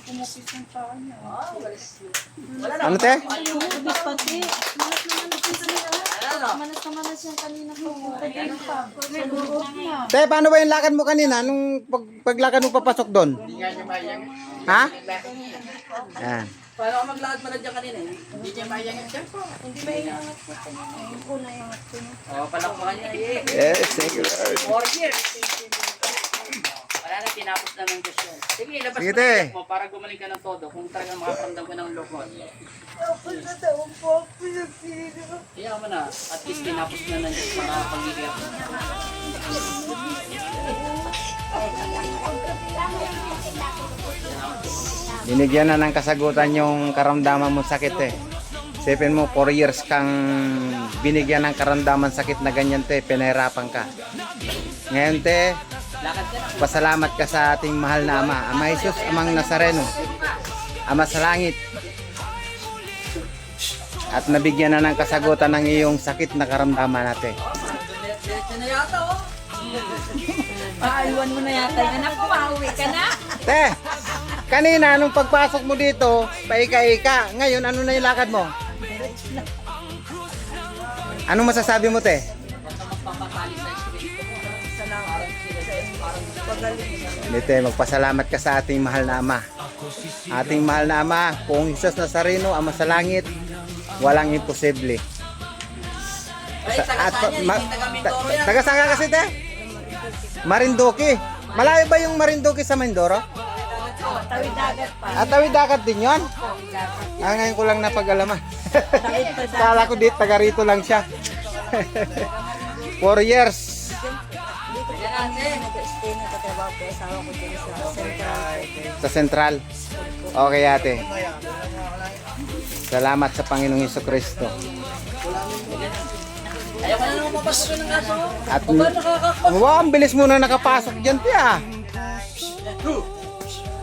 pumupis ng paa niya. Ano te? Pumupis pati. Manas naman pupis niya. Manas na manas yung kanina pupunta dito pa. Sa loob niya. Te, paano ba yung lakad mo kanina? Nung paglakad mo papasok doon? Ha? Yan. Paano ka maglakad pa na dyan kanina eh? Hindi niya mayangat dyan po. Hindi ba iangat ko ito? Ayun ko na iangat ko. Oo, palakpakan niya eh. Yes, thank you Lord. 4 years. Wala na, tinapos na ng Diyos yan. Sige, ilabas Sige, mo te. yung mo para gumaling ka ng todo. Kung talagang makaramdam ka ng loko. Iyak mo na. At least tinapos na ng Diyos mga pag-iiyak. Binigyan na ng kasagutan yung karamdaman mo sakit eh. Isipin mo, 4 years kang binigyan ng karamdaman sakit na ganyan te, pinahirapan ka. Ngayon te, Lakad ka na. pasalamat ka sa ating mahal na Ama, Ama Jesus, Amang Nazareno, Ama sa langit. At nabigyan na ng kasagutan ng iyong sakit na karamdaman natin. Diretso na yata oh. Paaliwan mo na yata yung anak ko. Pauwi ka na. Te, kanina nung pagpasok mo dito, paika-ika. Ngayon, ano na yung lakad mo? Anong masasabi mo, te? Magpapatali sa espiritu mo. Hindi, te, magpasalamat ka sa ating mahal na Ama. Ating mahal na Ama, kung Jesus Nazareno, Ama sa langit, walang imposible. Ay, taga-saan yan, hindi taga-Mindoro yan. Taga saan ka kasi, te? Marinduque. Malayo ba yung Marinduque sa Mindoro? Tawid dagat pa. At tawid dagat din yun? Ngayon ko lang napag-alaman. Kala ko dito, taga rito lang siya. 4 years. Yan ate. Nag-stay na katrabaho ko. Asawa ko dito sa Central. Sa Central. Okay ate. Salamat sa Panginoong Hesukristo. Ayaw ka na naman papasok ng kaso. At Baba nakakakot. wow, ang bilis mo na nakapasok dyan, tiya.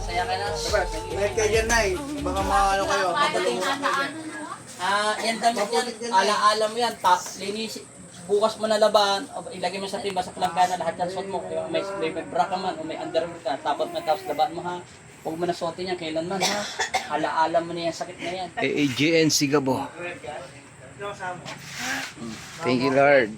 Saya ka na. Kahit kayo dyan, Nay. Baka maano kayo. Yan damit yan. Ala-ala mo yan. Linis. Bukas mo na laban. Ilagay mo sa timba sa planggana. Lahat yan suot mo. May bra ka man o may underwear ka. Tapos laban mo ha. Huwag mo na suotin yan. Kailanman ha. Ala-ala mo na yan. Sakit na yan. AAGN Sigabo. Thank you, Lord.